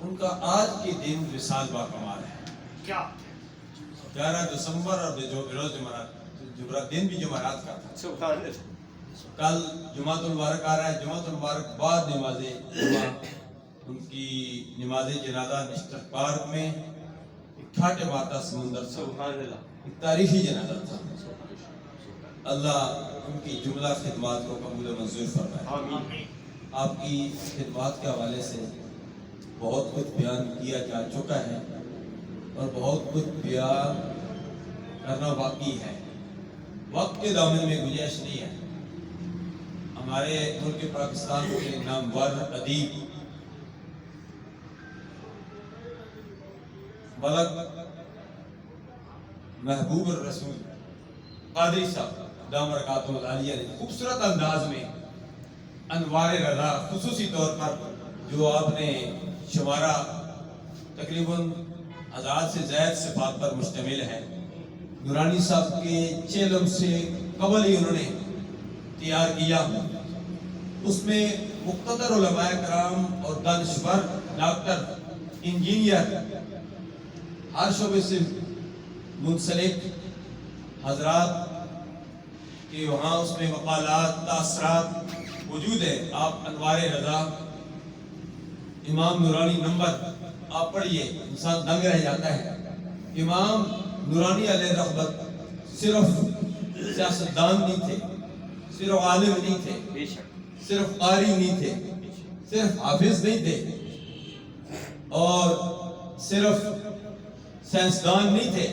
ان کا آج کے دن وصال با کمال ہے. کیا 11 دسمبر اور روز جمعرات دن بھی جمعرات کا تھا. سبحان اللہ. کل جمعۃ المبارک آ رہا ہے. جمعۃ المبارک بعد نماز جمعہ ان کی نماز جنازہ نشتر پارک میں ٹھاٹے ماتا سمندر سے سبحان اللہ. ایک تاریخی جنازہ تھا. اللہ ان کی جملہ خدمات کو قبول و منظور فرمائے. آمین. آپ کی خدمات کے حوالے سے بہت کچھ بیان کیا جا چکا ہے اور بہت کچھ بیان کرنا باقی ہے. وقت کے دامن میں گنجائش نہیں ہے. ہمارے ملک پاکستان کے نامور ادیب ملک محبوب الرسول قادری صاحب دامت برکاتہ العالیہ نے خوبصورت انداز میں انوار رضا خصوصی طور پر جو آپ نے شمارہ تقریباً 1000 سے زائد صفات پر مشتمل ہے، نورانی صاحب کے چیلم سے قبل ہی انہوں نے تیار کیا. اس میں مقتدر علماء کرام اور دانشور ڈاکٹر انجینئر ہر شعبے سے منسلک حضرات کہ وہاں اس میں مقالات تاثرات موجود ہے. آپ انوار رضا امام نورانی نمبر آپ پڑھیے، انسان دنگ رہ جاتا ہے. امام نورانی علیہ رحمت صرف سیاستدان نہیں تھے، صرف عالم نہیں تھے، بے شک. صرف قاری نہیں تھے، صرف حافظ نہیں تھے اور صرف سائنسدان نہیں تھے،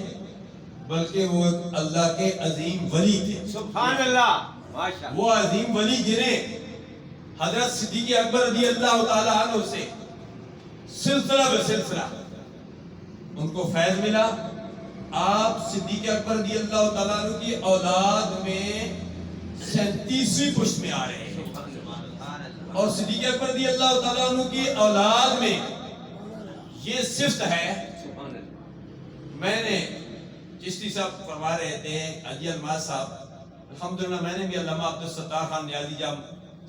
بلکہ وہ اللہ کے عظیم ولی تھے. سبحان اللہ. ماشاء اللہ. وہ عظیم ولی جنہیں حضرت صدیق اکبر رضی اللہ تعالی عنہ سے سلسلہ بسلسلہ ان کو فیض ملا. آپ صدیق اکبر رضی اللہ تعالیٰ عنہ کی اولاد میں 37ویں پشت میں آ رہے ہیں اور صدیق اکبر رضی اللہ تعالیٰ عنہ کی اولاد میں یہ صفت ہے. سبحان اللہ. میں نے چشتی صاحب فرما رہے تھے، حاجی الماس صاحب، الحمدللہ میں نے بھی علامہ عبدالستار خان نیازی جب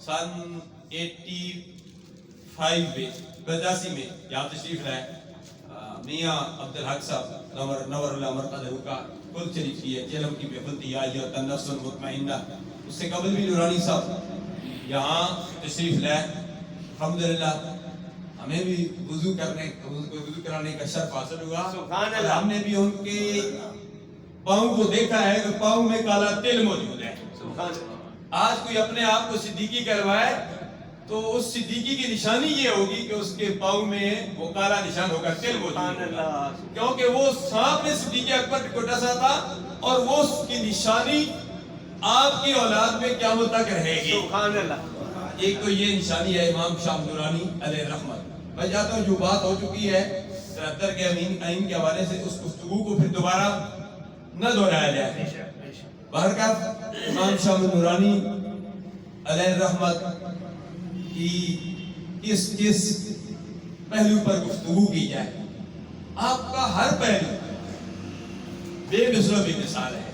سن 85 میں 85 میں یہاں تشریف لائے، میاں عبدالحق صاحب نور اللہ مرقدہ کا کل شریف کی ہے چلم کی بفلتی آئی اور تنفس المطمئنہ. اس سے قبل بھی نورانی صاحب یہاں تشریف لائے. الحمدللہ ہمیں بھی وضو کرانے کا شرف حاصل ہوا. سبحان اللہ. ہم نے بھی ان کے پاؤں کو دیکھا ہے کہ پاؤں میں کالا تل موجود ہے. سبحان اللہ. آج کوئی اپنے آپ کو صدیقی کہلوائے تو اس صدیقی کی نشانی یہ ہوگی کہ اس کے پاؤں میں وہ کالا نشان ہوگا، تل موجود سبحان ہوگا، اللہ. کیونکہ وہ سانپ نے صدیق اکبر کو ڈسا تھا اور وہ اس کی نشانی آپ کی اولاد میں قیامت تک رہے گی. سبحان اللہ. ایک تو یہ نشانی ہے امام شاہ نورانی علیہ رحمت. میں چاہتا ہوں جو بات ہو چکی ہے 73 کے آئین کے حوالے سے اس گفتگو کو پھر دوبارہ نہ دہرایا جائے. بہرکیف امام شاہ نورانی علیہ رحمت کی کس پہلو پر گفتگو کی جائے. آپ کا ہر پہلو بے مثل و بے مثال ہے.